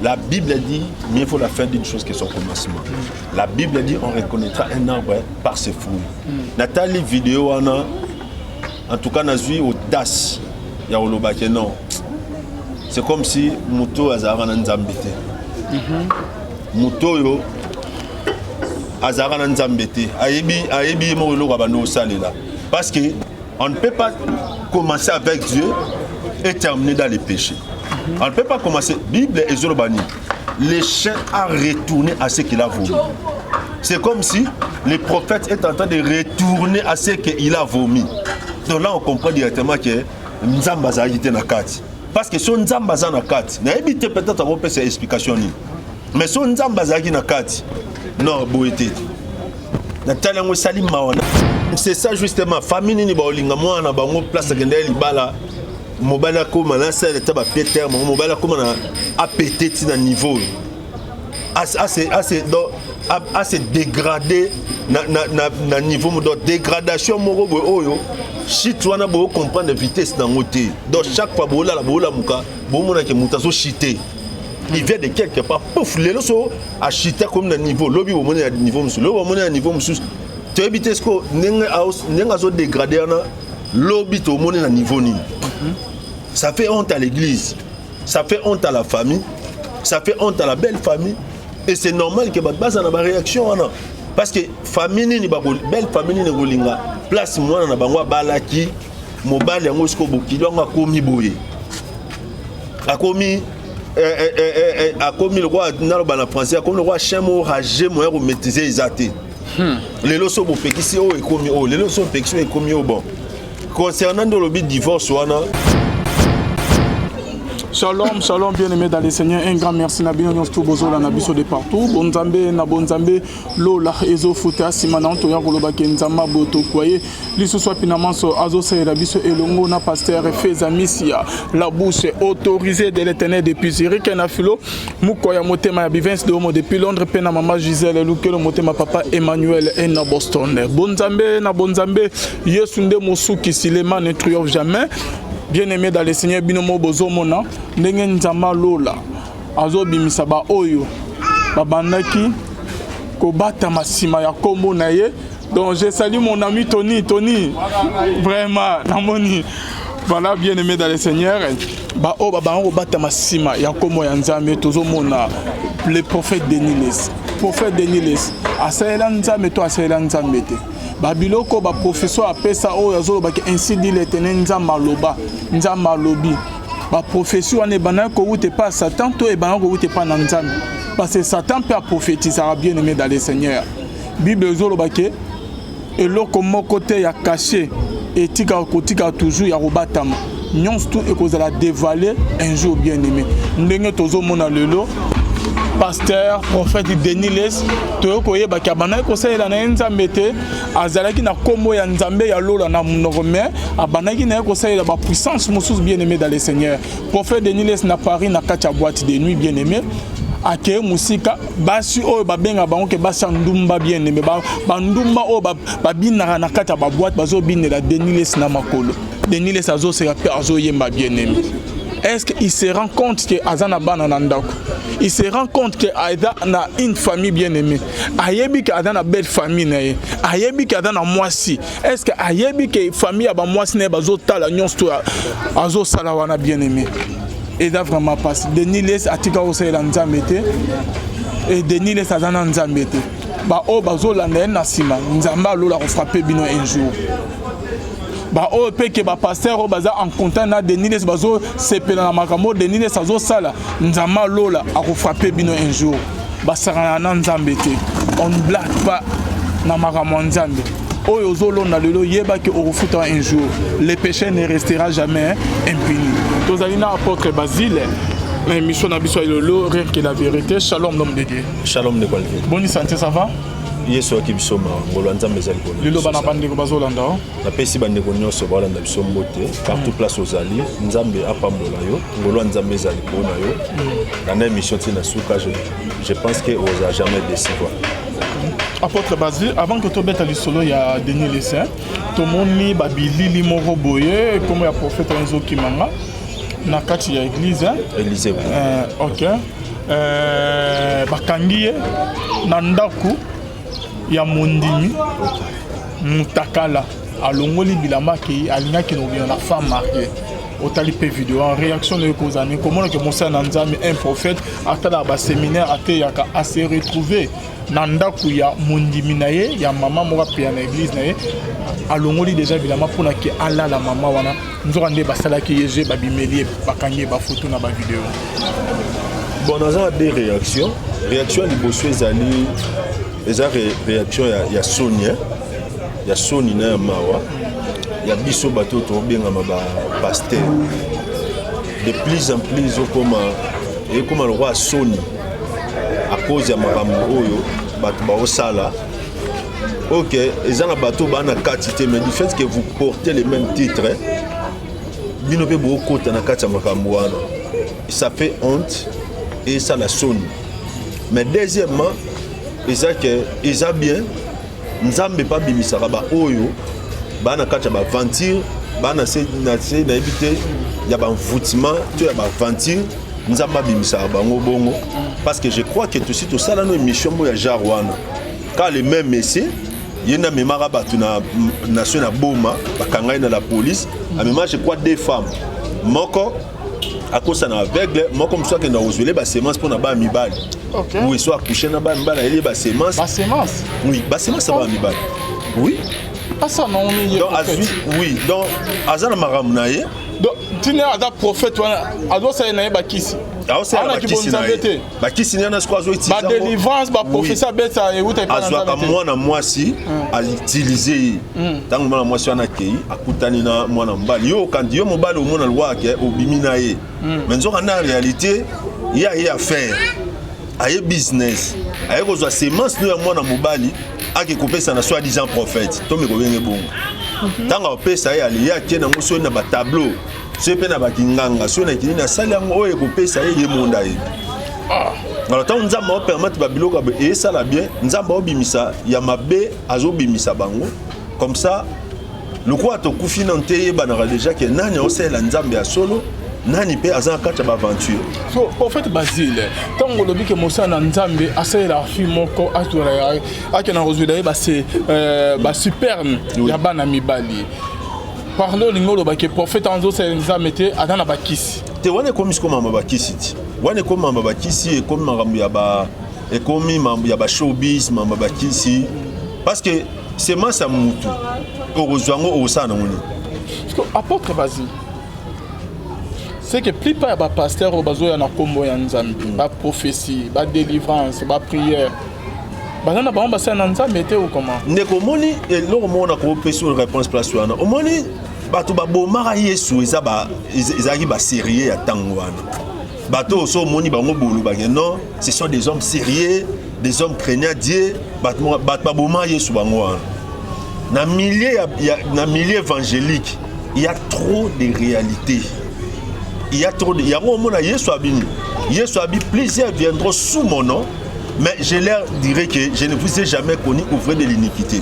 La Bible dit, mais il faut la faire d'une chose qui est son commencement. La Bible dit, on reconnaîtra un arbre par ses fruits. Nathalie vidéo, en tout cas, on a vu audace. Il y a non. C'est comme si Mouto Azara Nzambete. Mouto yo Azara Nzambete. Ayebi Moulo Rabano Salela. Parce qu'on ne peut pas commencer avec Dieu et terminer dans les péchés. On ne peut pas commencer. Bible et Zorobani. Le chien a retourné à ce qu'il a vomi. C'est comme si le prophète est en train de retourner à ce qu'il a vomi. Donc là, on comprend directement que Nzambaza a été nakati. Parce que son Nzambaza nakati, n'a évité peut-être avoir fait ces explications. Mais son Nzambaza qui nakati, non, boété. C'est ça justement. Famille ni baolinga moi na bango place kende libala. Mobala comme là ça était péter, mobala comme a pété na niveau. Assez dégradé na niveau de dégradation morobo oyo. Si tu as comprendre la vitesse dans le côté, donc chaque fois que tu as chité, il vient de quelque part, pouf, les gens a chité comme un niveau, lobby au niveau, le niveau, tu évites ce que tu as dégradé, lobby au niveau. Ça fait honte à l'église, ça fait honte à la famille, ça fait honte à la belle famille, et c'est normal que base en réaction. Parce que famille ni belle famille ni golinga place moi na bangwa balaki mobali yango siko bokilo nga komi boye akomi le roi na bana français akomi le roi chemo ragé mo ya maîtriser isaté les loso bo pekisi o ekomi o les loso pekisi ekomi o bon concernant le divorce wana. Shalom, shalom, bien-aimés dans les Seigneurs. Un grand merci na bien tous bozola na biso de partout. Bonzambe na bonzambe lola ezo futa simana to ya koloba kenzama boto koye. Liso soit finalement so azo se la biso elongo na pasteur Feza Misia. La bouche autorisée de l'Éternel depuis Eric na filo mukoya motema ya bivens de homo depuis Londres pena mama Gisèle lukelo motema papa Emmanuel et na Boston. Bonzambe na bonzambe yesunde mosuki silema ne triomphe jamais. Bien-aimé dans les Seigneurs, binomo bozomona, ndenge nzamba lola, azo bimisa ba oyo, babandaki, kobata masima ya kombo na ye. Donc je salue mon ami Tony, vraiment, namoni. Voilà, bien-aimé dans les Seigneurs, ba o babango kobata masima ya kombo ya nzambe tozomona le prophète Denis. Prophète Denis, asaela nzambe to asaela nzambe te. Babiloko ba professeur apesa o yazolo ba ainsi dit l'Éternel nzamba lobi ba professeur ne bana ko wute pas Satan to e bana ko wute pas na nzambe parce que Satan peut prophétiser bien aimé dans les Seigneurs. Bible yazolo ba ke eloko moko te ya caché et tika toujours ya robatama nyonso tout ekozala dévaler un jour bien aimé ndenge tozo mona lelo pasteur prophète Denis toyokoye bakabana ko sala na nzambe te azalaki na kombo ya nzambe ya lola na monome abanaki na ko sala ba puissance mosusu bien aimé dans les Seigneurs. Prophète Denis na Paris na kacha boîte de nuit bien aimé ake musika basi o babenga bango ke basi ndumba bien aimé ba ndumba o babina na kacha ba boîte bazo binela Denis na makolo Denis azo se rappelle azo yemba bien aimé. Est-ce qu'il se rend compte que Azana Bananandako? Il se rend compte que Azana a une famille bien aimée. Ayebi que Azana belle famille. Ayebi que Azana moisi. Est-ce que Ayebi que famille aba moisi ne bazo tala nyonsto azo salawana bien aimé. Et là vraiment passe. Denis atika osela nzambete. Et Denis Azana nzambete. Ba o bazo landa na sima. Nzamba lola ko frapper bino un jour. Ba o pe ke ba pasteur o baza en contact na Denis bazo sepela na makamo Denis azo sala nzamba lola a ko frapper bino un jour ba sarana na nzambe te on ne blague pas na makamo nzambe oyo zolonda lelo yeba ke o refuta un jour le péché ne restera jamais impuni. Tozali na apôtre Basile mais mission na biso lelo rien que la vérité. Shalom l'homme de Dieu. Shalom de qualité. Bonne santé, ça va? Yeso ki bisoma ngolo nzambe ezali ko lelo bana bande ko bazolanda o na pesi bande ko nyoso balanda bisombo te partout place ozali nzambe apambola yo ngolo nzambe ezali ko na yo na émission tina suka je pense que on va jamais déçu quoi. Apôtre Basile, avant que tu beta li solo ya Denis Lessin to moni babilili moko boye comme ya prophète Enzo Kimanga na kati ya église Élysée. OK. bakangi na ndaku ya mondimi mutakala alongoli bilamba ki alingaki no na femme mariée otali pe vidéo en réaction de kozani comment que Moussa Nanzami un prophète atala ba séminaire até yaka assez retrouvé na ndaku ya mondimi na ye ya mama moko pe na église na ye alongoli déjà bilamba pona ke ala la mama wana nzoka nde basala ki yege babimeli bakangi ba photo na ba vidéo. Bon, on a des réactions. Réaction à l'Ibosso ezali réaction ya Sonia. Il y a Sony na Mawa. Il y a biso bato to benga ba pasteur. De plus en plus comme le roi Sony à cause ya makambo oyo bato ba osala. OK, ezana bato ba na quantité mais du fait que vous portez les mêmes titres, bino pe bo kota na kati ya makambo wana. Ça fait honte et ça la Sony. Mais deuxièmement, ils a bien nzambe pa bimisaka ba oyo bana kati ba venture bana se na éviter ya ba envoûtement tu ya ba venture nzamba bimisaka bango bongo parce que je crois que tout ça là no émission mo ya jarwana quand les mêmes messieurs yena memara batu na nation na boma bakangai na la police a même je crois deux femmes moko à cause na aveugle moko mso ke na ozwele ba semence pour na ba mibali. OK. Oui, soit coucher na ba mibali ele ba semence. Ba semence. Oui, ba semence ça ba mibali. Oui. Ah ça non on donc oui, donc azana maram na ye. Donc tu as prophète ado ça na ye ba kisi. Ah ça ba kisi na ye. Ba kisi nasko azo utiliser. Ba délivrance ba professeur beta et uta pas na moi na mwasi à utiliser. Tant moi na mwasi na kei akutani na mwana mbali. Yo quand yo mobali omona lwa ke obimi na ye. Mais nzoka na réalité il y a affaire. Aye business. Aye kozwa semence no ya mwana mobali ake kopesa na soi-disant prophète. To me kobenge bongo. Tanga opesa ya ali ya kena ngoso na ba tableau. Sepe na ba kinganga, so na kini na sali yango oyo kopesa ye monda ye. Alors tant nzamba o permettre ba biloko ba e sala bien, nzamba obimisa ya mabe azobimisa bango. Comme ça le quoi to kufina nteye banara déjà que nani o sala nzambe ya solo. Nani pe azan kata ba aventure. So prophète Basile, tango lobi ke Moussa na nzambe asala la fi moko atura ya akena rozwela ba c'est ba superme ya bana mibali. Parlons l'ingolo ba ke prophète anzo sala nzambe te adana ba kisi. Te wane komi ko mama ba kisi ti. Wane komi mama ba kisi e komi marambo ya ba e komi mambo ya ba showbiz mama ba kisi parce que c'est moi ça mutu. Orozwango osana ngoni. Parce que apôtre Basile c'est que plus pas ba pasteur au bazo ya na kombo ya nzambe ba prophétie ba délivrance ba prière bazana ba ba sana nzambe te ou comment ndeko moni eloko mona ko peso réponse place wana omoni bato ba bomara Yesu ezaki ba sérieux ya tango wana bato so moni bango bolu ba non ce sont des hommes sérieux des hommes craignant Dieu bato ba bomara Yesu bango wana na milieu évangélique il y a trop de réalités. Il y a trop de... Il y a un moment où Yesu Abi, plusieurs viendront sous mon nom, mais je leur dirai que je ne vous ai jamais connu ouvrir de l'iniquité.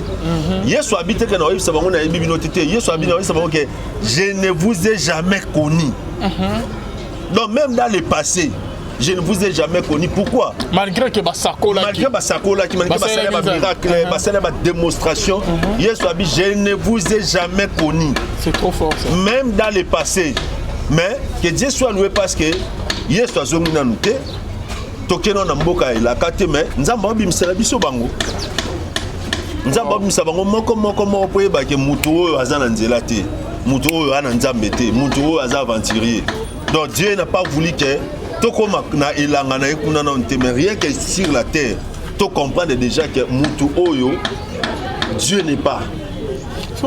Yesu Abi, je ne vous ai jamais connu. Donc même dans le passé, je ne vous ai jamais connu. Pourquoi? Malgré que Basakola qui miracle, démonstration, Yesu Abi, je ne vous ai jamais connu. C'est trop fort ça. Même dans le passé. Mais que Dieu soit loué parce que Yesu soit zongi na nous te tokeno na mboka ila kate mais nzamba obimisa biso bango nzamba obimisa bango moko poye ba ke mutu oyo azana nzela te mutu oyo ana nzambe te mutu oyo aza aventurier donc Dieu n'a pas voulu que tokoma na elanga na ekuna na nte mais rien que sur la terre to comprendre déjà que mutu oyo Dieu n'est pas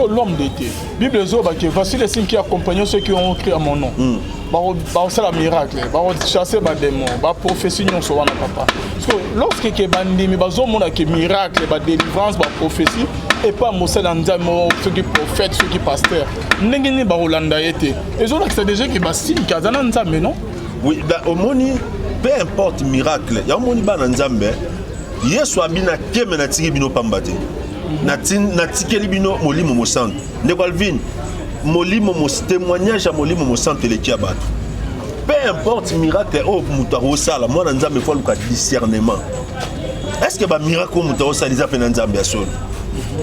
l'homme d'été. Bible dit voici les signes qui accompagnent ceux qui ont cru à mon nom. C'est la miracle, chasser les démons, prophétie sur wana papa. Lorsque que bandimi bazomona que miracle, délivrance, prophétie et pas Moussa Nzambe ceux qui prophètes, ceux qui pasteurs. N'engeni ba Rolanda été. Et zo là c'est déjà que ba signe kazana Nzambe non? Oui, au moni peu importe miracle, ya moni ba Nzambe. Yesu abina kemena tiki bino pambate. Natikeli bino molimo mo centre ndeko Alvin molimo mo témoignage à molimo mo centre le kiabato peu importe miracle oh muta osala moi na nzambe faut luka discernement est-ce que ba miracle muta osala za pe na nzambe ya solo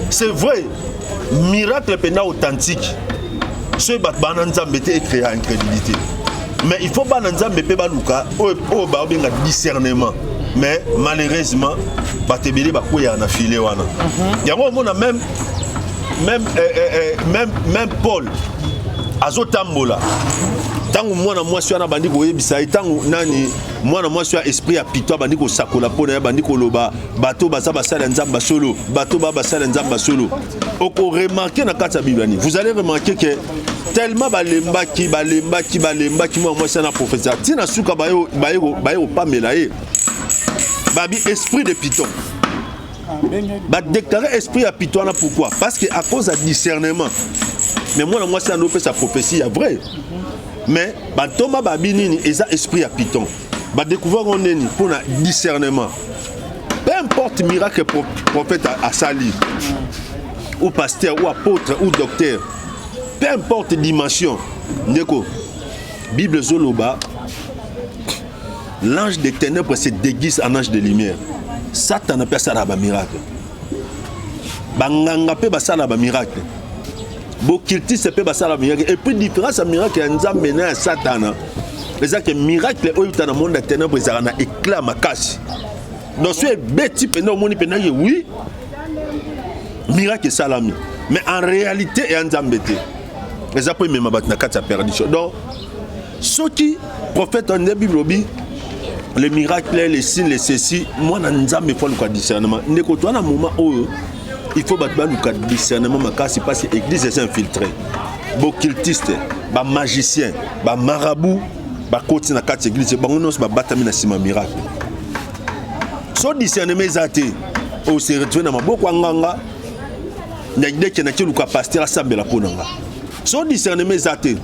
c'est vrai miracle pena authentique ce bat ba na nzambe te créer incrédulité mais il faut ba na nzambe pe ba luka oh ba benga discernement mais malheureusement ba tebeli ba koya na filé wana yango mona même Paul azotambola tangu mwana mwasi wana bandi koyebisa tangu nani mwana mwasi wa esprit ya pito bandi ko sakola pona ya bandi ko loba bato baza basala nzamba solo bato ba basala nzamba solo oko remarquer na kata biblani vous allez remarquer que tellement balembaki mwana mwasi na professeur tina suka bayo pamela ye babi esprit de piton ba déclarer esprit à Pitouana pourquoi parce que à cause de discernement mais moi c'est un peu sa prophétie est vrai mais ba Thomas babinini eza esprit à Piton ba découvrir on est pour un discernement peu importe miracle prophète à sali ou pasteur ou apôtre ou docteur peu importe dimension ndeko Bible zoloba l'ange des ténèbres se déguise en ange de lumière. Satan appelle ça un miracle. Banganga pe basala ba miracle. Bokilti se pe basala miracle. Et puis différence à miracle en nzambe na Satan. C'est que miracle au dans le monde des ténèbres ça na éclat makasi. Donc c'est bêti pe no moni pe na oui. Miracle salami. Mais en réalité et en nzambe te. Les après même ba na kata perdition. Donc ce qui prophète en Bible les miracles, les signes, les ceci, moi, il faut le discernement. Il faut le discernement, c'est parce que l'église est infiltrée. Les cultistes, les magiciens, les marabouts, les côtés de l'église, les bâtiments de miracle. Ce discernement est athée. On se retrouve dans beaucoup d'anganga. Il y a des gens qui ont pasteur à Sambela Ponanga. Ce discernement est athée.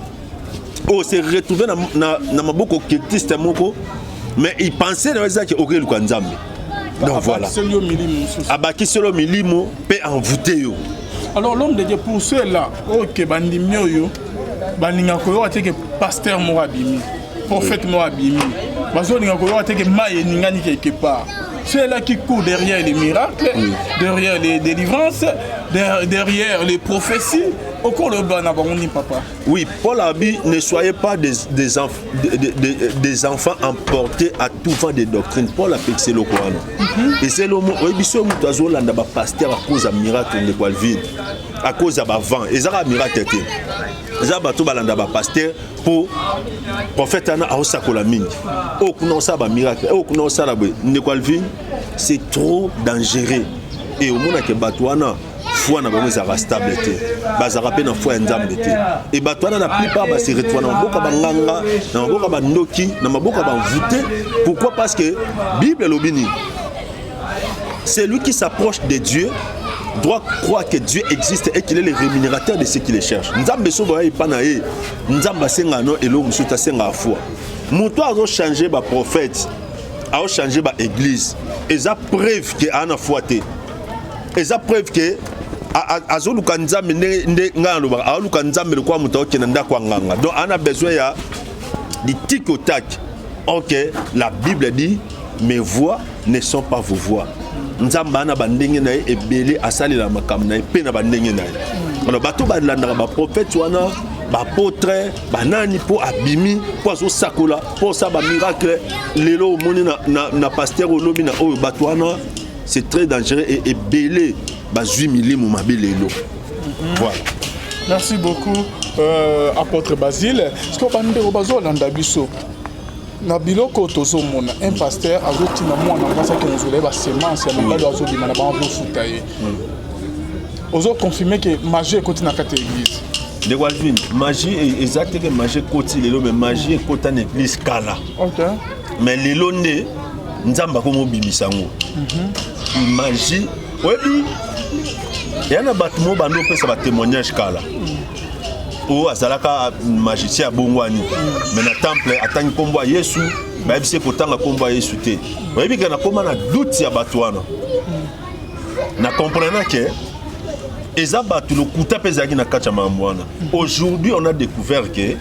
On se retrouve dans beaucoup de cultistes. Mais il pensait que aurait le Nzambe. Donc voilà. Abaki selo milimo peut envoûter yo. Alors l'homme de Dieu pour ceux-là, OK bandimio yo, baninga ko que pasteur mo abimi, prophète mo abimi. Bazo ninga ko que maye ningani quelque part. Ceux-là qui courent derrière les miracles, derrière les délivrances, derrière les prophéties. Oui, Paul a dit ne soyez pas des enfants emportés à tout vent des doctrines. Paul a fixé le Coran. Et c'est le mot. Oui, bisous, nous avons pasteur à cause d'un miracle de Calvin, à cause d'un vent. Et ça a un miracle. Za bato balanda ba pasteur pour prophète ana aosakola mingi. O kuna osaba miracle, o kuna osala be Calvin, c'est trop dangereux. Et au monde que bato ana foi na bango za stable te. Bazara pe na foi nzambe te. Et bato ana la plupart ba se retrouver na boka banganga, na boka ba ndoki, na boka ba voûté. Pourquoi? Parce que Bible lobini. C'est lui qui s'approche de Dieu doit croire que Dieu existe et qu'il est le rémunérateur de ceux qui le cherchent. Nzambe soba ipanaye, nzamba senga no elo musuta senga foi. Muto azo changer ba prophète, a changer ba église. Eza preuve que ana foi te. Eza preuve que azo luka nzambe nde ngalo ba a luka nzambe le kwa muto okena ndako nganga. Donc ana besoin ya di tic au tac. OK, la Bible dit mes voix ne sont pas vos voix. Nzamba na bandenge na ebele asali la makam na pe na bandenge na. Alors bato ba landaka ba prophète wana, ba apôtre, ba nani po abimi, po so sakola, po sa ba miracle lelo moni na pasteur olobi na oyo bato wana, c'est très dangereux et ebele ba 8000 mo mabelelo. Voilà. Merci beaucoup apôtre Basile. Ce que bande obazo landa biso. Na biloko tozomona un pasteur azotina mwana ngasa ke nzole ba semence ya mbalo azobima na bango futa ye. Ozo confirmer que magie est na kati église. De Calvin, magie exactement magie côté lelo mais magie côté na église kala. OK. Mais lelo ne nzamba ko mo bimisango. Magie, oui. Yana batmo bando pesa ba témoignage kala. O azalaka magicien bongwani mais na temple atangi kombo ya Yesu ba bise kotanga kombo ya Yesu te ba bika na koma na doute ya batwana na comprendre que eza batu le kuta pezaki na kacha mamwana. Aujourd'hui on a découvert que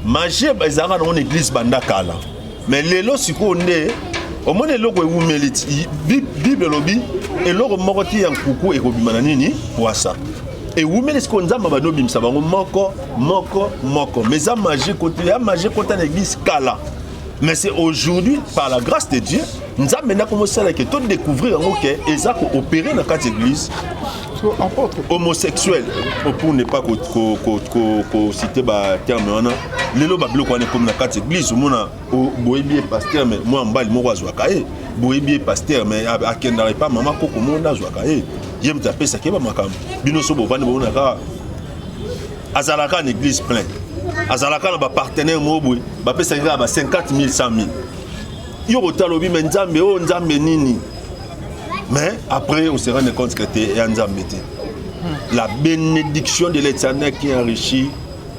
magie ezalaka dans l'église banda kala mais lelo sikoyo nde omoni eloko ewumeli bible elobi eloko moko ti ya nkuku ekobima na nini poasa ewumeli sikoyo nzambe banobimisa bango moko mais eza magie kote ya magie kota na église kala mais c'est aujourd'hui par la grâce de Dieu nzambe na komosala ke to découvrir yango ke eza ko opérer na kati église homosexuel pour ne pas citer ba terme wana lelo ba biloko wana comme na kati église omona boyebi pasteur mais moi mbali moko azwaka boyebi pasteur mais akendara pas mama koko mona azwaka ye mtapesa ke ba makambo bino so bovani bona ka azalaka na église plein azalaka na ba partenaire mobwe ba pesa ka ba 50 000 100 000 yo otalobi mais nzambe nini. Mais après, on se rend compte que c'est un zambété. La bénédiction de l'Éternel qui enrichit,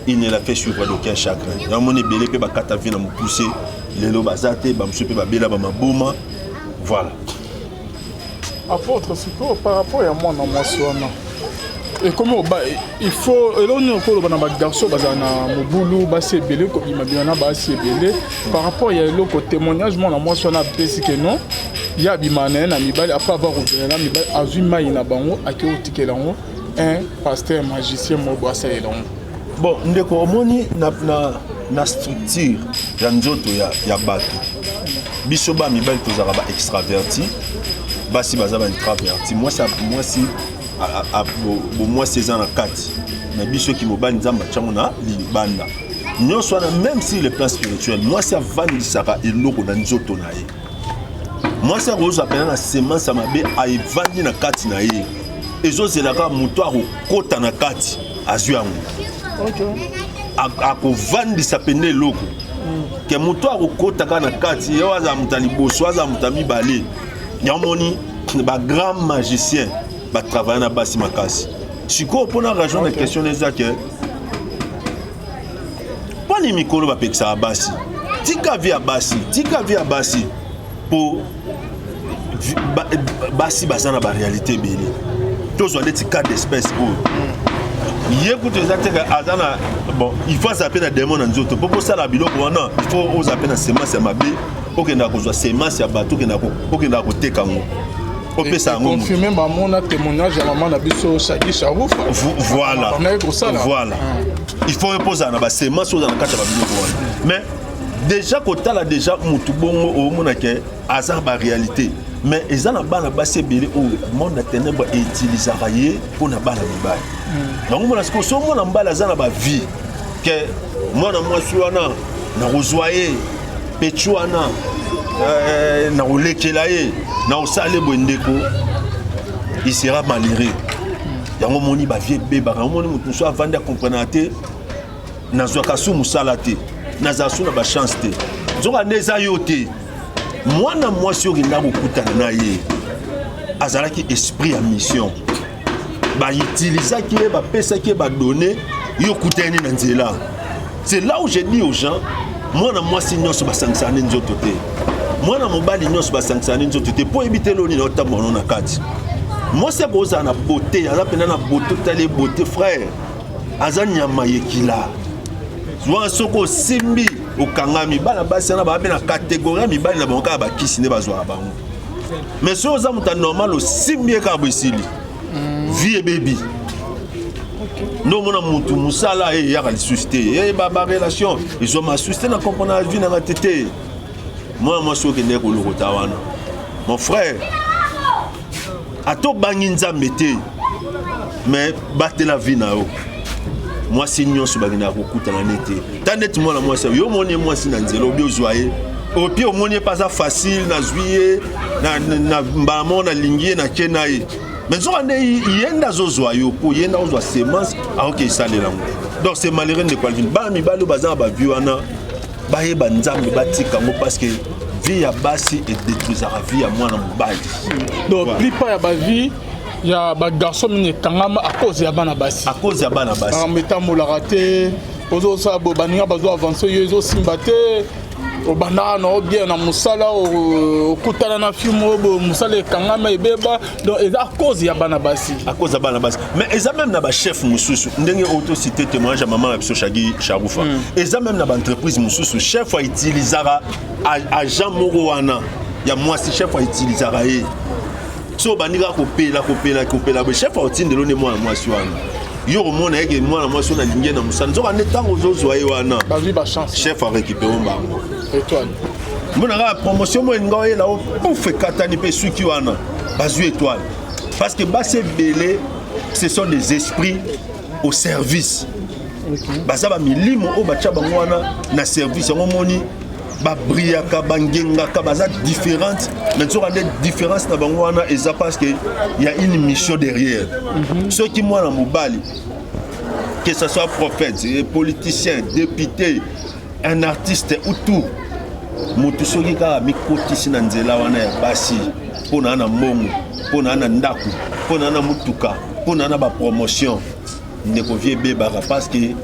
il ne la fait suivre d'aucun chagrin. Dans mon ébélé, il y a poussé, les lobazate, voilà. Apôtre, par rapport à moi, et comment il faut garçon par rapport à l'autre témoignage moi moi sur la que non il y a bimane na mibali après avoir ouvert na mibali azuma ina bango akeutikela ngo un pasteur magicien mo bossa elon bon ndeko omoni na structure ya nzoto ya bato biso ba mibali tozaka ba extraverti basi bazaba introverti moi moi 16 ans na kati mais biso ki mobali nzamba tchango na libanda nyo soit même si le plan spirituel moi ça vandisaka eloko na nzoto na ye moi ça rose appena na semence mabe aivandi na kati na ye ezozelaka muto akokota na kati azwi yango akovandisa pene eloko ke muto akokotaka na kati ye aza muta liboso aza muta mibale yamoni ba grand magicien ba travailler na basi makasi siko pona raison de question les que pas ni mikolo ba pekisa basi tika via basi pour basi bazana ba réalité beli tous on des cas d'espèce pour yekuto ezateka azana bon il faut s'appeler na démon na nzoto pour ça la biloko wana il faut aux appeler na semence ya mabe okenda kozwa semence ya bato okenda koteka ngo confirmé mon témoignage à maman na biso Shadi Charouf voilà il faut reposer na semence aux na kata ba biloko mais déjà kotala déjà mutu bongo o mona ke azar ba réalité mais ezana bana basi belé au monde ténèbre et utiliser rayer pour na bana mibali donc mona sko so mona mbala azana ba vie que moi na moi suana na rozoyer pechuana na olekela ye na osale bondeko il sera malheureux yango moni ba vie beba moni mutu so avanda comprendre te na zoka su musala te na zasu na ba chance te zoka neza yote mwana mwasi okinda kokutana na ye azalaki esprit ya mission ba utilisaki ba pesaki ba donner yo kutani na nzela. C'est là où je dis aux gens mwana mwasi nyonso basangisana nzoto te mwana mobali nyonso basangisana nzoto te po ebite loni na otambono na kati moi c'est boza na beauté ala pena na beauté tali beauté frère aza nyama yekila zwa soko simbi okangami bana basi na ba na catégorie mibali na banka ba kisine bazwa bango mais so za muta normal o simbi ka bosili vie baby non mona mutu musala e ya kali susté e ba relation ils ont ma susté na comprendre la vie na tete moi so ke ndeko lokota wana mon frère ato bangi nzambe te mais battre la vie na yo moi si nyonso bagina kokutana nete tanet moi na moi ça yo moni moi si na nzelo bi ozoye au pire moni pas ça facile na juillet na mbamo na lingie na kenaye mais zo ande yenda zozwa yo po yenda ozwa semence a OK sale lango donc c'est malheureux de quoi ba mi balo bazana ba viwana ba yeba nzambe batika ngo parce que vie ya basi et détruire la vie à moi na mobali donc plus pas ya ba vie ya ba garçon mine kangama à cause ya bana basi en mettant molaraté ozo sa bo baninga bazo avancer yo zo simbate obanda na bien na musala okutana na film obo musala ekangama ebeba donc eza cause ya bana basi à cause ya bana basi mais eza même na ba chef mususu ndenge auto cité témoignage ya maman biso Shagi Sharufa eza même na ba entreprise mususu chef a utilisera agent moko wana ya mwasi chef a utilisera ye so bandika kopela be chef a otindelo ne mwana mwasi wana yo mona yeke mwana mwasi wana lingi na musana nzoka ne tango zozwa ye wana bazwi ba chance chef a récupéré mbango étoile mona ka promotion mo nga ye la o fait katani pe suki wana bazwi étoile parce que base belé ce sont des esprits au service baza ba milimo o bacha bango wana na service ngo moni ba briaka bangengaka baza différente mais sur des différences na bango wana et ça parce que il y a une mission derrière ceux qui moi na mobali que ce soit prophète politicien député un artiste ou tout moto soki kaka mikotisi na nzela wana ya basi mpona na mbongo mpona na ndako mpona na mutuka mpona na ba promotion ndeko vie bebaka parce que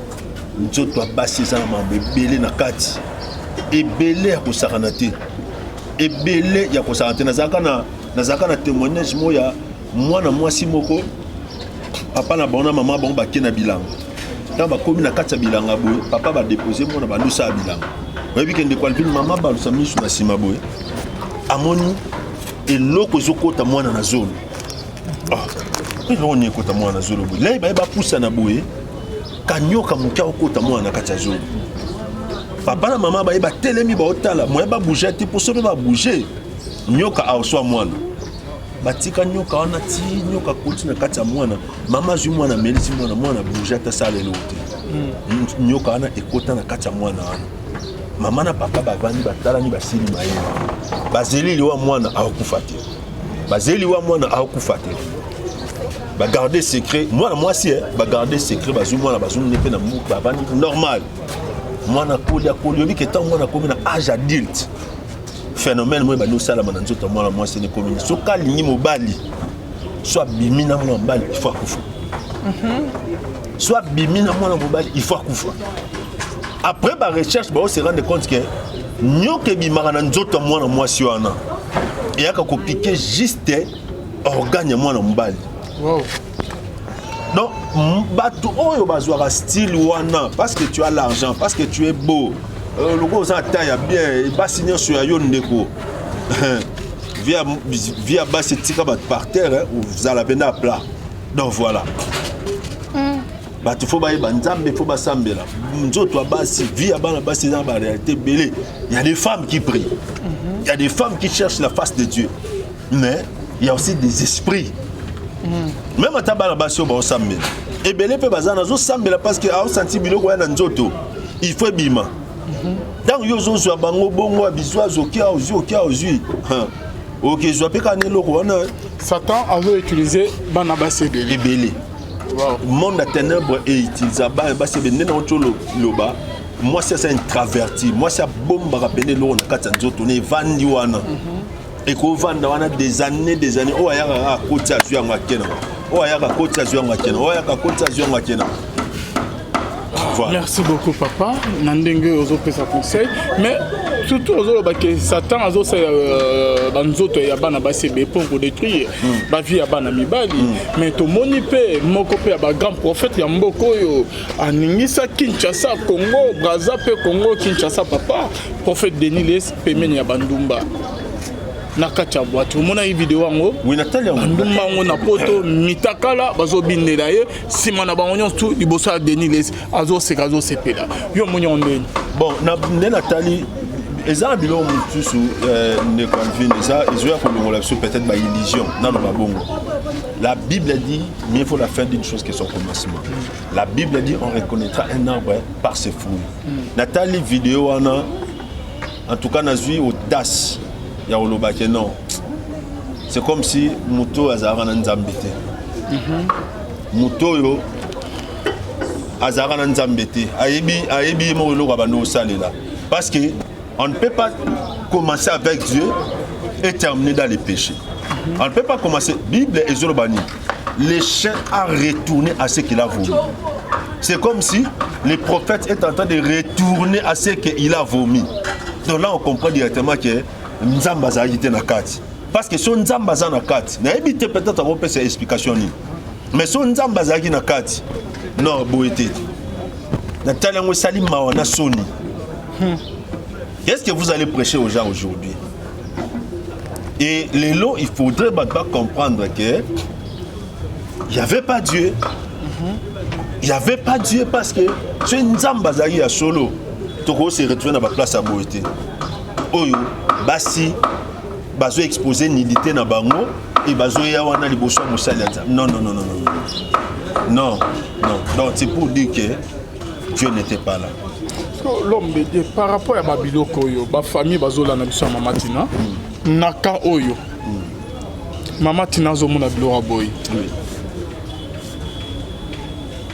nzoto abasi eza na mambo ebele na kati ebele ya kosakana te ebele ya kosakana te nazalaka na témoignage mo ya mwana mwasi moko papa na bango na mama bango bake na bilanga ntango bakomi na kati ya bilanga boye papa badepose mwana balusa ya bilanga oyebi ke ndeko alpine mama balusa misu na nsima boye amoni eloko ezokota mwana na zolo eloko ni ekota mwana na zolo boye lai baye bapusa na boye kanyoka mokia okota mwana na kati ya zolo papa na mama baye batelemi baotala moye babouge te mpo so mpe babouge nyoka aoswa mwana batika nyoka wana ti nyoka koti na kati ya mwana mama azwi mwana amelisi mwana bouge ata sala eloko te nyoka wana ekota na kati ya mwana wana mama na papa bavandi batalani basili mayele bazeli wa mwana aokufa te bazeli wa mwana aokufa te bagarde secret mwana mwasi bagarde secret bazwi mwana bazwi nepe na muku bavandi normal mwana koli obi ke ntango mwana komi na age adulte phénomène moye bani osalama na nzoto mwana mwasi ne komi soki alingi mobali so abimi na mwana mobali il faut akufa so abimi na mwana mobali il faut akufa après ba recherche ba se rendre compte que nyoka ebimaka na nzoto mwana mwasi wana eyaka kopike juste organe ya mwana mobali donc bato oyo bazwaka style wana parce que tu as l'argent parce que tu es beau loko oza taille ya bien basi nyonso ya yo ndeko via basi etika bato par terre ozala mpena ya plat donc voilà bato fo bayeba nzambe fo basambela nzoto ya basi vie ya bana basi eza na baréalité ebele il y a des femmes qui prient il y a des femmes qui cherchent la face de Dieu mais il y a aussi des esprits même ata bana basi oyo baosambela ebele mpe baza nazosambela parce que aosanti biloko ya na nzoto il faut ebima ntango yo ozozwa bango bongo ya bizwa azoki ozwi okezwa mpe kaka na eloko wana Satan avait utilisé bana basi ebele monde ya ténèbre eutiliza bana basi ebele nde na oti oloba mwasi asa intraverti mwasi abombaka pene eloko na kati ya nzoto na evandi wana ekovanda wana des années oyo ayaka akoti azwi yango akena oyo ayaka akoti azwi yango akena oyo ayaka akoti azwi yango akena. Voilà. Merci beaucoup papa nandenge ozopesa conseil mais surtout ozoloba ke Satan azosala banzoto ya bana basi ebe pour détruire ba vie ya bana mibali mais tomoni pe moko pe ba grand prophète ya mboko oyo aningisa Kinshasa Congo Brazza pe Congo Kinshasa papa prophète Denis Les pemeni ya bandumba nakacha boîte mona hii video wango oui Natalia ndumba ngo na poto mitakala bazobindela ye sima na bango nyonso liboso ya Denis Les azoseka azosepela yo monyo ndeni bon na Nathalie eza bilo mutusu ne convine ça ezoya kolongola biso peut-être ba illusion nano babongo. La Bible dit mieux vaut la fin d'une chose que son commencement. La Bible dit on reconnaîtra un arbre par ses fruits. Nathalie vidéo wana en tout cas nazui audace ya olobake non c'est comme si moto azara na nzambe te moto yo azara na nzambe te ayebi mo eloko bando osalela parce que on ne peut pas commencer avec Dieu et terminer dans les péchés. On ne peut pas commencer Bible et Zorobani le chien a retourné à ce qu'il a vomi. C'est comme si le prophète est en train de retourner à ce qu'il a vomi. Donc là on comprend directement que nzambe azalaki te na kati parce que so nzambe aza na kati nayebi te peut-être akopesa explication nini mais so nzambe azalaki na kati non boye te natali yango esali mawa na soni. Qu'est-ce que vous allez prêcher aux gens aujourd'hui? Et les lots, il faudrait comprendre que il n'y avait pas Dieu. Il n'y avait pas Dieu parce que c'est une zambazari à solo. Toko se retrouve dans la place à Boété. Oyo, basi, bazo exposé nidité na bango et bazo yawana liboso musali. Non, non, non, non, non. Non, non. Donc c'est pour dire que Dieu n'était pas là. L'homme, par rapport à Babilo Koyo, ma famille bazola na biso Mama Tina, naka oyo. Mama Tina zo mona bilo raboy. Oui.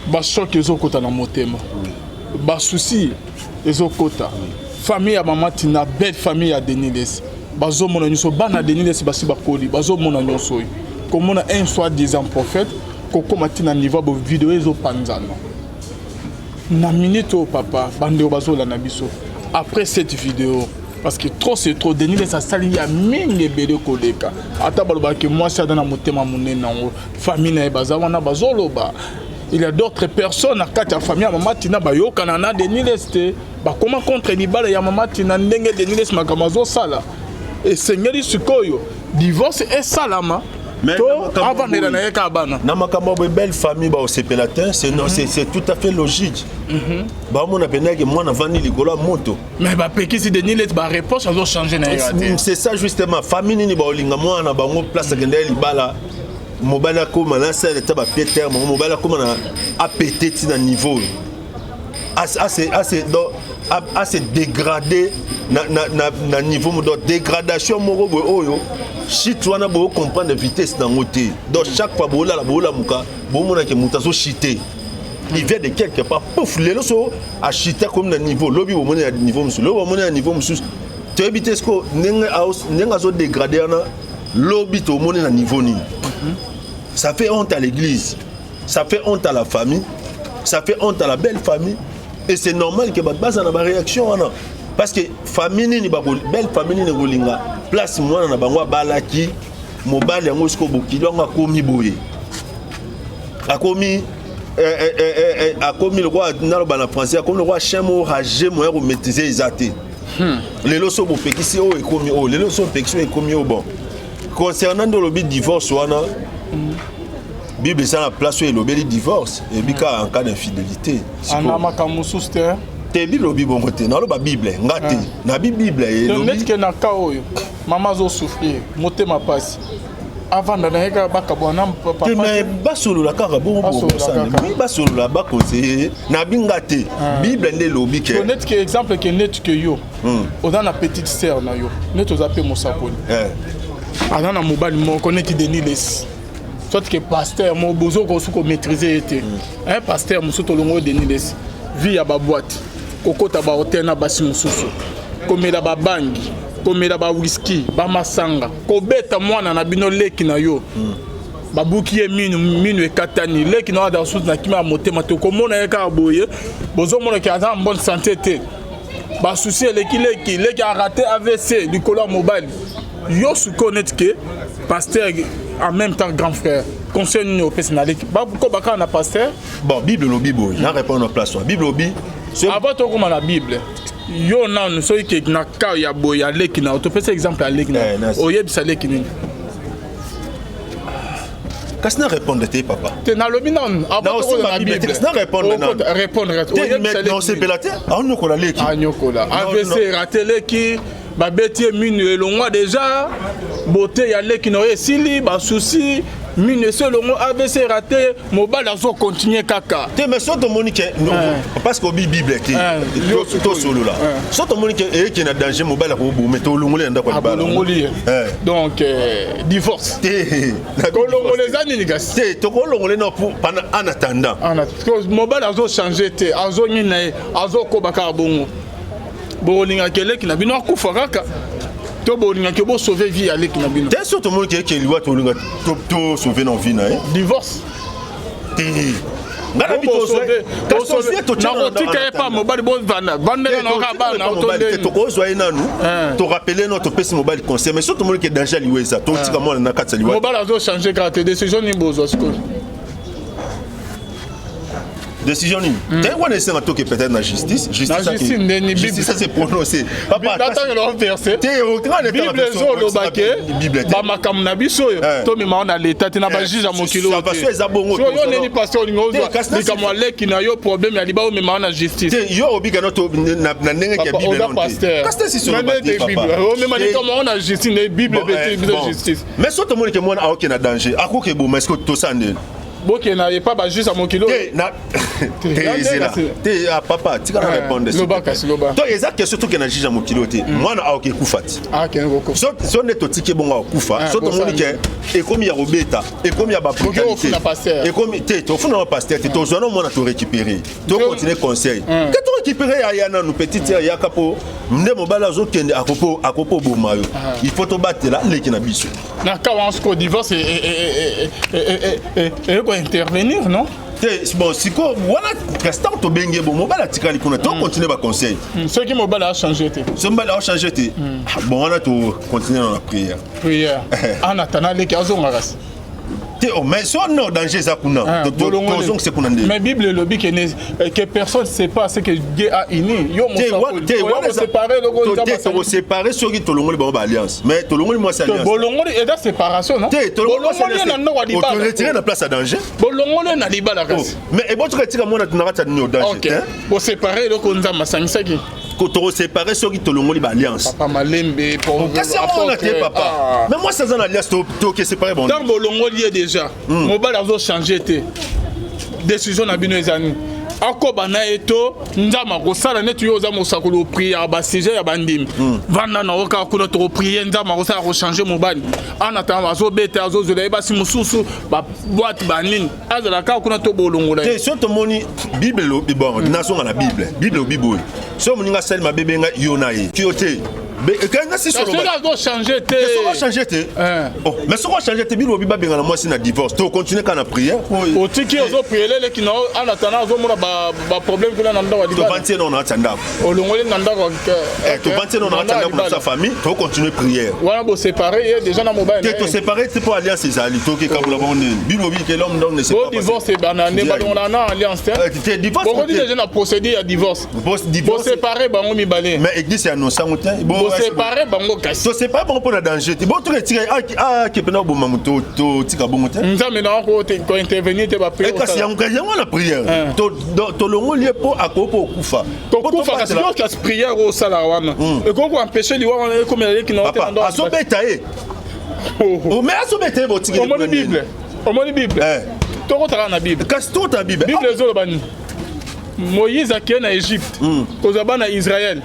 Ba choc ezokota na motema. Ba souci ezokota. Famille ya Mama Tina, belle famille ya Deniles. Bazo mona nyuso bana Deniles basi bakoli, bazo mona nyuso. Comme on a un soi-disant prophète, koko matina niveau bo vidéo ezo panzana. Na minute au papa, bande bazola na biso. Après cette vidéo, parce que trop c'est trop, Denis ça sali ya mingi bele koleka. Ata baloba que moi ça dans motema monena famille na bazawa na bazoloba. Il y a d'autres personnes à quatre famille à Mama Tina bayo kanana Denis Leste. Ba comment contre libala ya Mama Tina ndenge Denis Leste makamazo sala. Et Seigneur Sikoyo, divorce et salama. Mais avant de la cabane, une belle famille au sépelatin, c'est tout à fait logique. On a peine que moi on a vendu les gola moto. Mais bah péki si Denis les ba réponse a changé na. C'est ça justement. Famille ni ba olinga moi na bango place agenda libala. Mobala comme là ça l'état ba péter, mobala comme na a pété na niveau. Assez dégradé na niveau de dégradation morobo oyo. Si tu as comprendre la vitesse dans le côté, donc chaque fois que tu as chité, il vient de quelque part, pouf, les gens a chité comme un niveau, lobby au niveau, le niveau, tu évites ce que tu dégradé, lobby au niveau. Ça fait honte à l'église, ça fait honte à la famille, ça fait honte à la belle famille, et c'est normal que base en réaction. Parce que famille ni belle famille ni golinga place moi na bango balaki mobali yango sko bokilo nga komi boye akomi le roi na le français comme le roi chemo ragé moyen pour maîtriser exacté les loso bo pekisi o ekomi o les loso pekisi ekomi o bon concernant le divorce wana Bible ça la place où il obéit divorce et bika en cas d'infidélité ana makamususte te Bible bon côté na lo ba Bible ngati na Bible et le net que na ka oyo mama zo souffrir motema passe avant na heka bakabwana papa mais basolo la kaka bon basolo la ba conseiller na bingate Bible ndé lobi ke net que exemple que net que yo oza na petite sœur na yo net ozape mosakoli ana na mobali mo connaître Denis les soit que pasteur mo bozo ko su ko maîtriser été un pasteur musuto longo Denis les vie ya ba boîte kokota ba hotel na basi mususu komela ba bangi komela ba whisky ba masanga kobeta mwana na bino leki na yo babuki ye minu ekatani leki na da sous na kima motema to komona eka boye bozo mona ki aza en bonne santé te ba souci leki a raté AVC du colon mobile yo su connaître que pasteur en même temps grand frère conseil au personnalité ba ko baka na pasteur bon Bible lo bibo na répondre en place Bible obi avant to comme la Bible yo na no so ke na ka ya boya leki na to pesa exemple à leki na oyebisa leki ni qu'est-ce que répondre tes papa te na lobi non avant to la Bible qu'est-ce que répondre non c'est pelaté on ko la leki AVC raté leki ba betie minu elongwa déjà beauté ya leki no esili ba souci mine se longo AVC raté mobile azo continuer kaka te mais soto monique parce que Bible qui to solo là soto monique et qui na danger mobile ko bo meto longole nda ko bala donc divorce ko longole zani ni gas te to ko longole no pendant en attendant mobile azo changer te azo nyina azo ko baka bongo bolinga kele ki na bino akufa kaka to bolinga ke bo sauver vie avec na bino te so to mo ke liwa to linga to sauver non vie na divorce ngana bi to ko zo ina nu to rappeler notre pesi mobile conseil mais surtout mo ke danger liwe ça to tika mo na katsa liwe mobile azo changer carte décision ni bozo sko décision ni t'es quoi ne sera que peut-être la justice ça c'est prononcé papa attends le verset t'es au grand de bible zo lo baké ba makam na biso to me ma na l'état na ba juge mon kilo ça parce que za bongo yo neni pasteur ni ozo ni kama leki na yo problème ya liba o me ma na justice yo obiga no to na ndenge ya bible non pasteur si sur le papa o me ma ni kama on a justice na bible de justice mais surtout moi que moi a aucun danger akoke bo mais est-ce que to sande boke na pas ba juste à mon kilo na te a papa tu vas répondre to exact surtout que na juge à mon kilo te moi na auke kufati ken goko so ne to tike bonga kufa so to moni ke et comme ya robeta et comme ya ba brutalité et comme te to funa pasteur te to zo no mona to récupérer to continuer conseil que to récupérer ya na nous petite ya kapo mne mobala zo kende akopo bomayo il faut to battre là leki na biso na ka on se divorce et intervenir non bon si quoi voilà restant to benge bon mobile atikali kuna to continuer ba conseil ce qui mobile a changé ce mobile a changé bon on a to continuer dans la prière en attendant les kazonga ras mais soit non danger ça kuna donc c'est kuna mais bible le dit que personne ne sait pas ce que Dieu a uni yo mo séparer le go to séparer sur qui to longoli ba alliance mais to longoli moi c'est alliance bolongoli et da séparation non bolongoli na no wa liba to retirer la place à danger bolongoli na liba la ras mais et bon tu retires moi na tunaka no danger pour séparer le konza masangisa ki ko to séparer sur qui to longoli ba alliance papa malembe pour papa mais moi c'est une alliance to que séparer bon dans bolongoli déjà mobile azo changer te décision na bino ezani akoba na eto nzama ko sala netu yo za mosakolo prière ba sujet ya bandimi vanda na oka kuna to prier nzama ko sala ko changer mobile ana ta azo beta azo zola ba si mususu ba boîte ba nini azala ka kuna to bolongola te so to moni bible lo bon nation na bible bible so moninga sel ma bebe nga yona ye kiote mais quand si sur le doit changer te ça va changer te mais ça va changer te bilo biba benga na moi si na divorce to continuer quand na prière o tiki ozo prier le ki na ana tana ozo mona ba problème kuna na ndawa to bantie non na tanda o longoli na ndawa to bantie non na tanda pour sa famille to continuer prière voilà bo séparer déjà na mobile te to séparer te pour alliance ces ali to ki kabula bon bilo bi que l'homme donc ne sait pas divorce banane ba on a alliance te divorce bon déjà na procédé à divorce bo séparer ba ngomi balé mais église annonce bon séparer bango kasi so c'est pas bon pour la danger bon tu retirer qui pena bo mamuto to tika bongo te nzambe na ko intervenir te ba prière kasi yango la prière to longo lié pour akopo kufa kasi yo kasi prière au sala wana et ko empêcher liwa wana comme les qui n'ont pas dans aso beta o mais aso beta bo tika o moni bible to ko tala na bible kasi to ta bible zo bani Moïse a quitté l'Égypte ko zabana Israël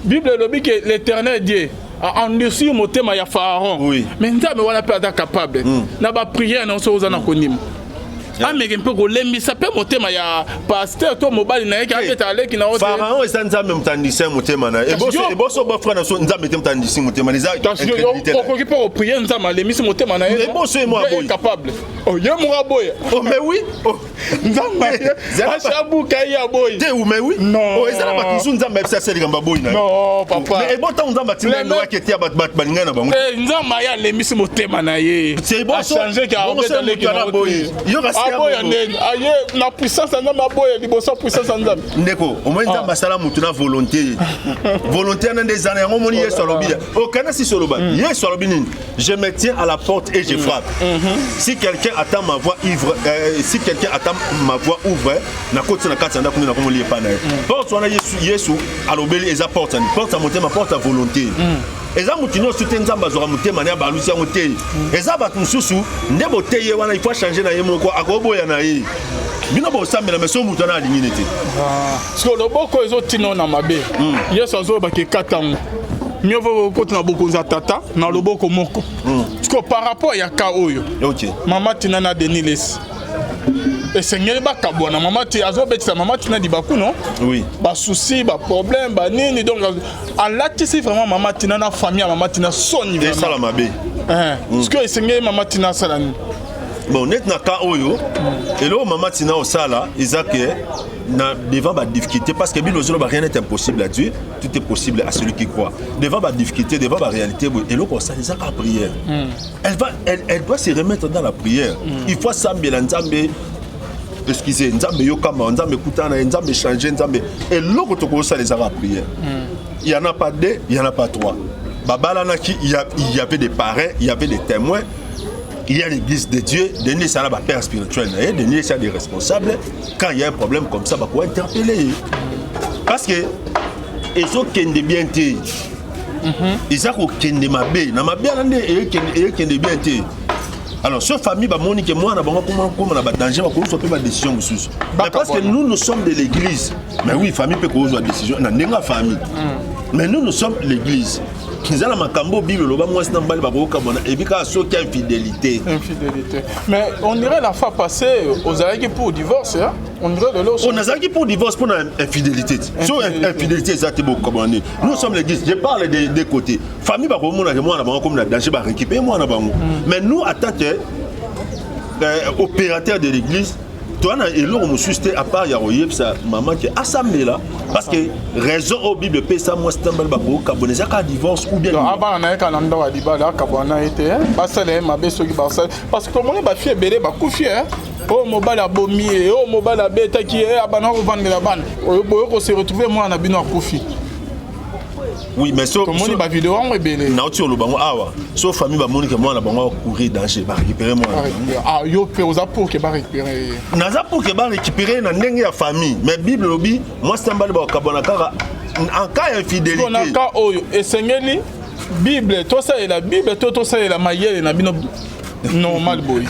Bible le dit que l'Éternel Dieu a endurci mon thème à Pharaon. Oui. Mais nous avons pas capable. N'a pas prié non so uzana konim. Mais un peu golembi ça peut monter ma ya pasteur to mobile na ka beta ale ki na o Pharaon et sanza même tandis motema na. Et boso ba frère na so nza metem tandis motema na za. On ko pas prier nza ma lemisi motema na. Et boso et moi boy capable. Oh ye mo boy. Oh mais oui. Nza ma. Achabu kai ya boy. Te ou mais oui. Non. Oh ezala ba tusu nza mepsa seli gamba boy na. Non papa. Mais bon temps nza batinga no aketi ya bat baninga na bango. Nza ma ya lemisi motema na ye. C'est bon changer ka on beta le ki na boy. Yo aboya aye na puissance nzambe aboya liboso puissance nzambe ndeko au moins nzambe asala mutu na volonté na des années yango moni yesu alobi okana si soloba yesu alobi nini je me tiens à la porte et je frappe si quelqu'un attend ma voix ouvre na koti na kati ndako na komo liepa na porte wana yesu alobeli eza porte à motema porte à volonté eza mutu nyonso te nzambe azwaka motema na ya balusi yango te eza bato mosusu nde boteye wana il faut changer na ye moko akoboya na ye bino bosambela mais so mutu ana alingi nete so loboko ezotina na mabe yesu azobaki katango mieux vaut côté na bokonza tata na loboko moko parce que par rapport ya ka oyo mama tina na Deniles et seigneur ba kabona mama ti azobetisa mama tina di bakuno oui ba souci ba problème ba nini donc alatisi vraiment mama tina na famille mama tina soni vraiment ça la mabe parce que seigneur mama tina salani bon net na ka oyo et là maman tina au sala que na devant la difficulté parce que bilozolo rien n'est impossible à Dieu, tout est possible à celui qui croit. Devant la difficulté, devant la réalité et là comme ça les a prière. Elle doit se remettre dans la prière. Il faut sambela nzambe excusez nzambe yokama nzambe kutana nzambe changer nzambe et là quand ça les a prière. Il y en a pas deux, il y en a pas trois. Babalanaki il y avait des parrains, il y avait des témoins. Il y a l'église de Dieu, Denis ça là père spirituel, Denis ça des responsables. Quand il y a un problème comme ça, bah quoi interpeller. Parce que ils ont qu'un bien té. Ils ont qu'un de ma bé, na ma bien l'année et qu'un de bien té. Alors cette famille bah monique moi na bango comment na ba danger ba ko so pe ba décision mususu. Mais parce que nous sommes de l'église. Mais oui, famille peut ko so décision na ndenga famille. Mais nous sommes l'église. Kizala makambo Bible loba moi c'est nambali ba ko kabona et bika so qui infidélité. Infidélité. Mais on dirait la fois passée aux arrêts pour divorce hein. On dirait de l'autre. On a arrêté pour divorce pour infidélité. Sur infidélité ça c'est beaucoup comme nous sommes l'église. Je parle des côtés. Famille ba ko mona que moi na bango comme na danger ba récupérer moi na bango. Mais nous en tant que opérateur de l'église toi na elo mo susté à part ya royep ça maman qui assemblée là parce que raison au Bible pe ça moi stambal ba ko kabone za ka divorce ou bien avant na ka nanda wa dibala kabona été basale mabe soki basale parce que comme on ba fie belé ba kufi hein oh mobala bomi oh mobala beta qui est abana ko vendre la bande ko se retrouver moi na bino kufi. Oui, mais so comment ba vidéo en rebelle na otio lo bango awa so famille ba monique moi na bango courir danger ba récupérer moi ah yo pe oza pour que ba récupérer na za pour que ba récupérer na ndenge ya famille mais Bible lobi moi stambali ba kabona kaka en cas infidélité on a cas oyo esengeli Bible to ça et la Bible to ça et la mayele na bino normal boy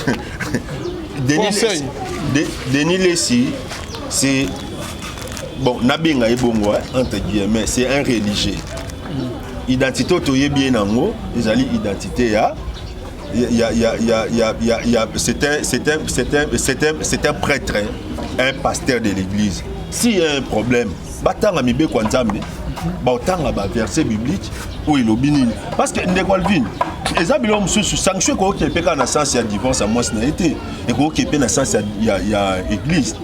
Denis Lessi c'est bon nabinga ebongo entre guillemets c'est un religieux. Identité autoyé bien nango, ils allaient identité ya c'est un prêtre, un pasteur de l'église. S'il y a un problème, batanga mibe kwa nzambe, batanga ba verset biblique ou il obinini parce que ndegwalvin ezabilo mususu sanction ko ki peka na sens ya divorce à moi ça n'a été et ko ki pe na sens ya église.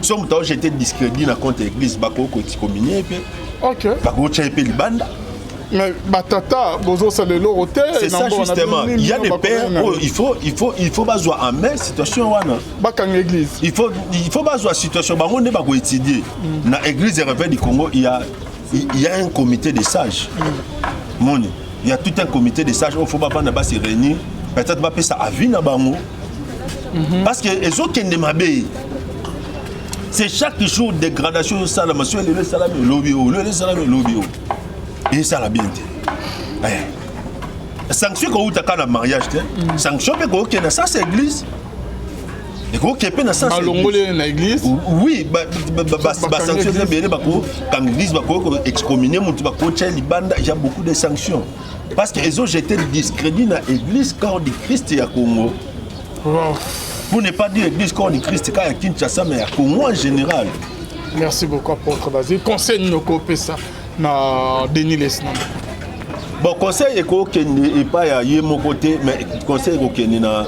Somme temps j'étais discrédit na compte église bako ko ti communier pe. OK. Bako ti pe libanda. Mais batata bozo ça de l'autre c'est ça justement il y a des pères où il faut bazoa en main situation wana bakang église il faut bazoa situation bango ne bako étudier na église réveil du Congo il y a un comité de sages moni il y a tout un comité de sages il faut pas vendre se réunir peut-être pas ça à vie na bango parce que les autres qui ne m'abé c'est chaque jour dégradation ça la monsieur le salam lobby le salam lobby et ça la bien sanction ko utaka na mariage sanction pe ko na ça c'est église et ko ke pe na ça c'est na église oui sanction c'est bien ba ko quand église ba ko excommunier mutu ba ko tcheli banda il y a beaucoup de sanctions parce que ils ont jeté le discrédit na église corps du Christ ya Congo pour ne pas dire église corps du Christ ka ya Kinshasa mais ya Congo en général. Merci beaucoup apôtre vas-y conseil nous copier ça na Denis Lesna. Bon conseil eko kende et pas ya yé mon côté mais conseil eko kende na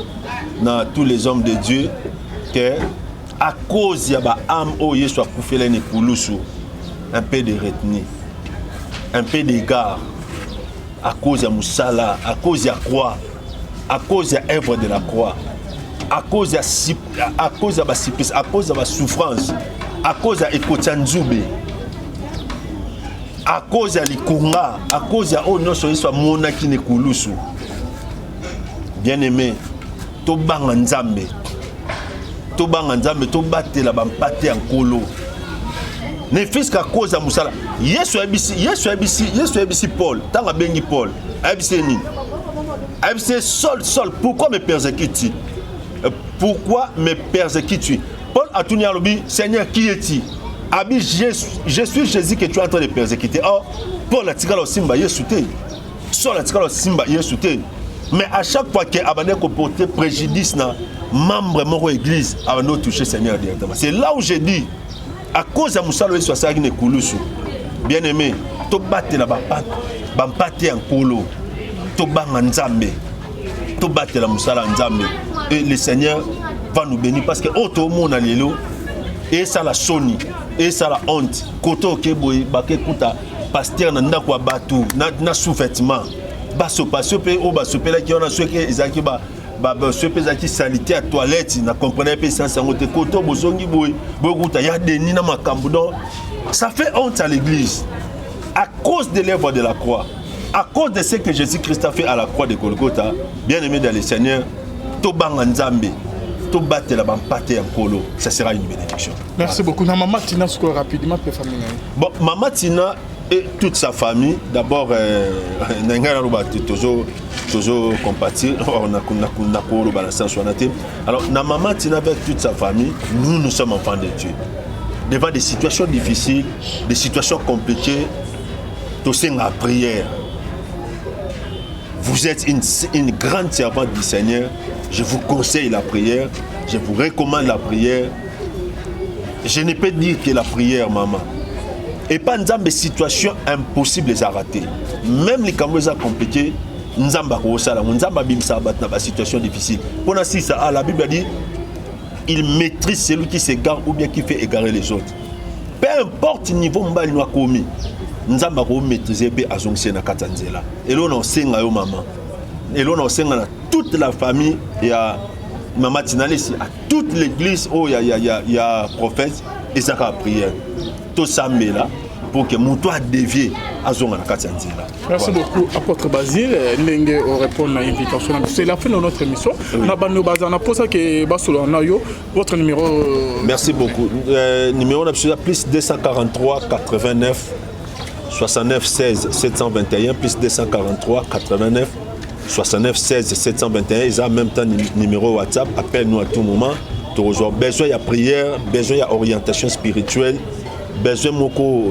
tous les hommes de Dieu que à cause ya ba âme o ye soit koufela ni pulusu un peu de retenue un peu d'égard à cause ya musala à cause ya croix à cause ya œuvre de la croix à cause ya ba supplice à cause ya ba souffrance à cause ya ekotsanzube à cause ya likunga à cause ya ono so soit mona ki ne kulusu bien aimé to banga nzambe to batela ba mpate en kolo ne fils qu'à cause ya musala yesu abisi Paul tanga bengi Paul abisi ni abisi Saul pourquoi me persécutes-tu Paul a tourné à l'objet Seigneur qui es-tu Abi, je suis Jésus que tu es en train de persécuter. Or, Paul a tiré le simba, il est sauté. Saul a tiré le simba, il est sauté. Mais à chaque fois qu'il y a un porté préjudice, membre de l'église, avant de toucher le Seigneur directement. C'est là où j'ai dit, à cause de Moussa, il soit ça qui n'est coulusu. Bien aimé, tu battes la bapate en kolo, tu bang en zambé. tout battre la musala nzambe et le Seigneur va nous bénir parce que auto monde a lelo et ça la soni et ça la honte koto ke boy baké kuta pasteur na ndako ya batu na sous-vêtement baso pasio pe o baso pe la ki on a souhaité ezaki ba ceux qui salité à toilette na comprenait pas ça sangote koto bozongi boy bokuta ya deni na makambo donc ça fait honte à l'église à cause de l'œuvre de la croix, à cause de ce que Jésus-Christ a fait à la croix de Golgotha. Bien-aimé dans le Seigneur, to bang nzambe, to battre la bampate en colo, ça sera une bénédiction. Merci beaucoup. Maman Tina, ce rapidement peut famille. Bon, Maman Tina et toute sa famille, d'abord toujours compatir, on a alors na Maman Tina avec toute sa famille, nous sommes enfants de Dieu. Devant des situations difficiles, des situations compliquées, c'est la prière. Vous êtes une grande servante du Seigneur. Je vous conseille la prière. Je vous recommande la prière. Je ne peux dire que la prière, maman. Et pas dans des situations impossibles à rater. Même les caméras compliquées, nous avons des situations difficiles. Pour ça, la Bible dit il maîtrise celui qui s'égare ou bien qui fait égarer les autres. Peu importe le niveau que nous avons commis. Nous avons maîtrisé na katanzela. Et là, on sait que maman. Et là, on sait que toute la famille et à Maman Tinalesi, à toute l'église où il y a prophète et ça a prière. Tout ça met là pour que mon toit dévié à Zonga na katanzela. Merci beaucoup, apôtre Basile. Ndenge répondre à l'invitation. C'est la fin de notre émission. Votre numéro. Merci beaucoup. Numéro plus 243 89 69 16 721 plus 243 89 69 16 721 et en même temps numéro WhatsApp. Appelle-nous à tout moment. Tu as besoin de prière, besoin d'orientation spirituelle. Besoin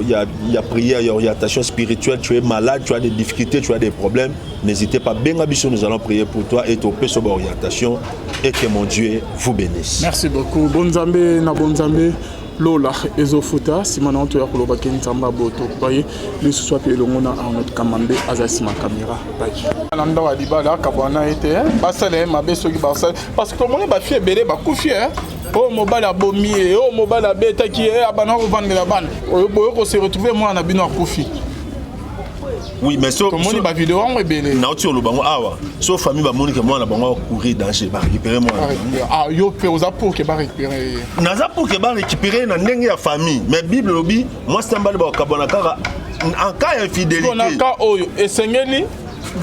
il y a prière, il y a orientation spirituelle, tu es malade, tu as des difficultés, tu as des problèmes, n'hésitez pas. Bien Abisso, nous allons prier pour toi et ton peu sur l'orientation et que mon Dieu vous bénisse. Merci beaucoup. Bonne Zambé, na bonne Zambé. Lola ezofuta simana onto ya koloba kenzamba boto paye le soit pe longona en notre kamambe azasima caméra bye nanda wa dibala kabwana été basale mabeso ki basale parce que mon ba fie belé ba kufi oh mobala bomi oh mobala beta ki abana ko vendre la bande ko se retrouver moi na bino kufi. Oui, mais so comment ba vidéo on belé na oti olo bango awa so famille ba moni que moi na bango courir danger ba récupérer moi ah yo pe oza pour que ba récupérer naza pour que ba récupérer na ndenge ya famille mais bible lobi moi stambali ba kabona kaka en cas infidélité on a cas oyo esengeli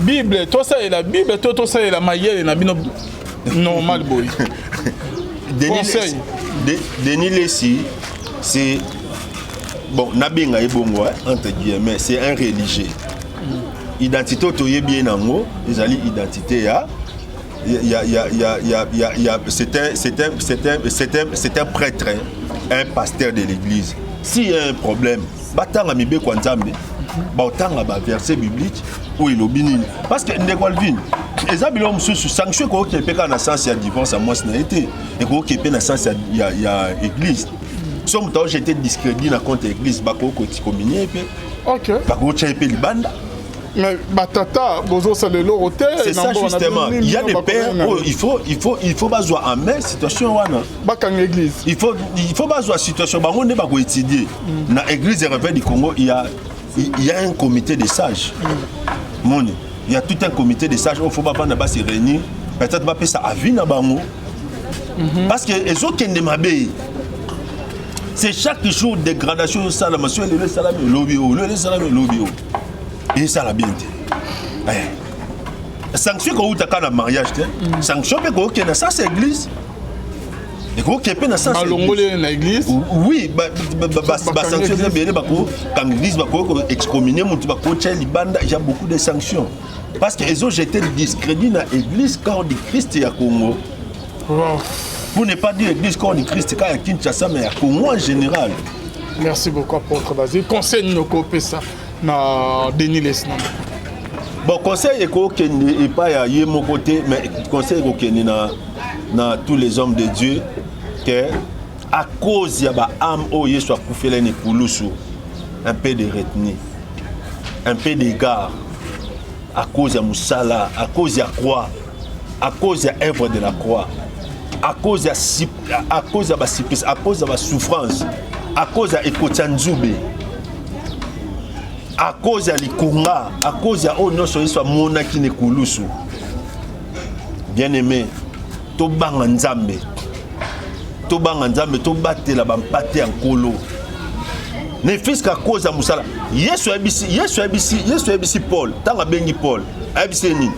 bible to ça et la bible to ça et la mayele na bino normal boy conseil Denis Lessi c'est bon nabenga ebongo entre guillemets c'est un religieux. Identité autoyé bien nango, ils allaient identité c'est un prêtre, un pasteur de l'église. S'il y a un problème, batanga mibe kwa nzambe, batanga ba verset biblique où il obéit. Parce que ndegwalvin, ezabilo mususu sanction ko ki peka na sens ya divorce à moi na été et ko ki pe na sens ya église. Somme temps j'étais discrédit na compte église bako ko ti communier pe. OK. Bako cha pe libanda. Mais batata bozo ça le hôtel. C'est ça justement. Il y a des pères où il faut bazoa en main situation wana. Bakang église. Il faut bazoa situation bango ne bako étudier. Na église réveil du Congo il y a un comité de sages. Moni, il y a tout un comité de sages où faut pas prendre se réunir. Peut-être pas ça à vie na bango. Parce que les autres qui ne m'abé. C'est chaque jour dégradation ça la monsieur le salam lobby le salam lobby. Et ça la bien dit. Sanction quand tu as un mariage, sanction que dans ça c'est église. Et que tu es dans ça c'est église. Oui, sanction c'est bien quand l'église va excommunier mon tu vas coacher libanda, il y a beaucoup de sanctions. Parce que ils ont jeté le discrédit dans l'église corps du Christ et à Congo. Pour ne pas dire l'église corps du Christ quand il y a Kinshasa mais à Congo en général. Merci beaucoup apôtre Basile. Conseil nous copier ça. Na Denis Lessi. Bon conseil et pas à mon côté mais conseil na tous les hommes de Dieu que à cause y a ba âme o Yesu akufela ni kulusu un peu de retenue un peu d'égard à cause ya musala à cause ya croix à cause de l'œuvre de la croix, à cause de la supplice, à cause de la souffrance, à cause de l'Ekotsanzube, à cause de l'Ikunga, à cause de l'Onoso, soit Monaki Nekulusu. Bien-aimé, Tobanga Nzambe, Tobate la Bampate en Kolo. Ne fils qu'à cause de Moussala. Yesu abisi Paul, tant à Bengi Paul, abisi Ni.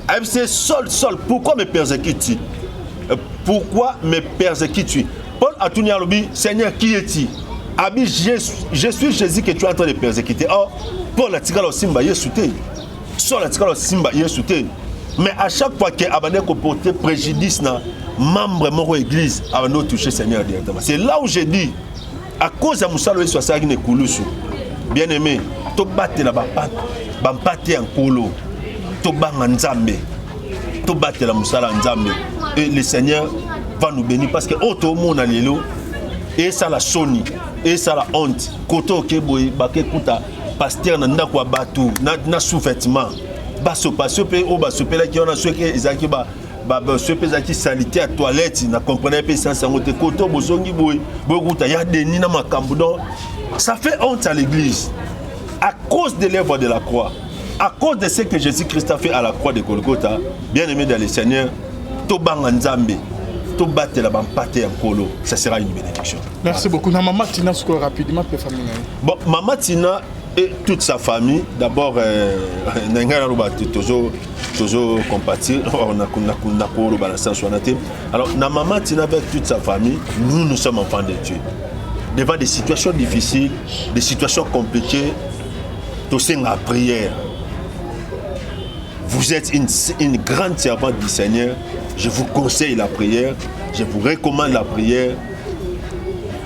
Abisi Sol, pourquoi me persécutes-tu? Pourquoi me persécutes-tu? Paul a tourné à l'objet, Seigneur, qui es-tu? Abi, je suis Jésus que tu es en train de persécuter. Or, Paul a tiré le Simba, Yesu te. Sol a tiré le Simba, Yesu te. Mais à chaque fois qu'il a porté préjudice, membre de l'église a touché Seigneur directement. C'est là où j'ai dit, à cause de Moussalo et Soissari Nekulusu, bien aimé, tu battes la bampate en kolo, tu bats en Nzambe, tu battes la Moussala en Nzambe. Et le Seigneur va nous bénir parce que auto monde allélo et ça la soni et ça la honte. Koto keboy baké kuta pasteur na ndako batu na sous-vêtement. Baso paso pe o baso pe là qui on a ceux qui ezaki ba ceux qui salité à toilette na comprenait pas ça sangote koto bozongi boy bokuta ya deni na makambu donc ça fait honte à l'église à cause de l'œuvre de la croix, à cause de ce que Jésus-Christ a fait à la croix de Golgotha. Bien-aimé dans le Seigneur, Tobanga Nzambe, Tobate la Bampate en Kolo, ça sera une bénédiction. Merci beaucoup. Maman Tina, rapidement, pour famille. Bon, Maman Tina et toute sa famille, d'abord, toujours compatir, alors, Maman Tina avec toute sa famille, nous sommes enfants de Dieu. Devant des situations difficiles, des situations compliquées, tout c'est la prière. Vous êtes une grande servante du Seigneur. Je vous conseille la prière. Je vous recommande la prière.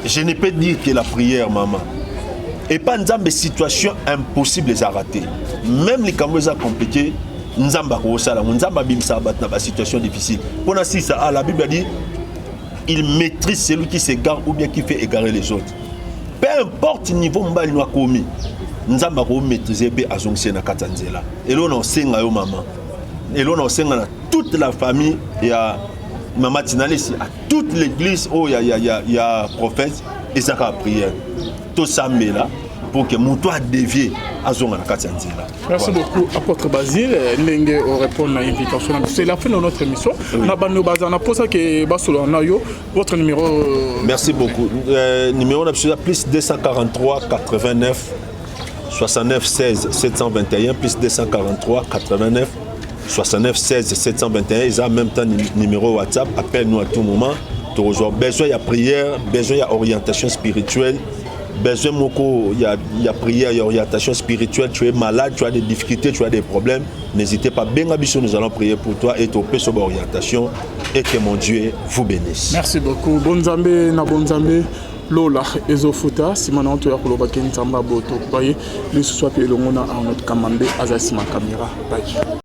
Je ne peux dire que la prière, maman. Et pas des situations impossibles à rater. Même les caméras compliquées, nous avons des situations difficiles. Pour ainsi, la Bible dit, il maîtrise celui qui s'égare ou bien qui fait égarer les autres. Peu importe le niveau où nous avons commis. Nous avons maîtrisé à Zonxena Katanzela. Et là, on enseigne à maman. Et là, on enseigne à toute la famille et à Maman Tinalesi, à toute l'église où il y a prophète et ça a prié. Tout ça, mais là, pour que mon toit dévié à Zonxena Katanzela. Merci beaucoup, apôtre Basile. Lenge répond à l'invitation. C'est la fin de notre émission. Votre numéro. Merci beaucoup. Numéro plus 243 89 69 16 721 plus 243 89 69 16 721. Ils ont en même temps numéro WhatsApp. Appelle-nous à tout moment. Tu rejoins. Besoin de prière, besoin d'orientation spirituelle. Besoin il y a prière, il y a orientation spirituelle. Tu es malade, tu as des difficultés, tu as des problèmes. N'hésitez pas. Nous allons prier pour toi et ton paix sur l'orientation. Et que mon Dieu vous bénisse. Merci beaucoup. Bonne Zambé, na bonne Zambé. Lola ezofuta simana to ya koloba kentsamba boto kwaye le soit pe le ngona a notre kamambe azasima caméra bye.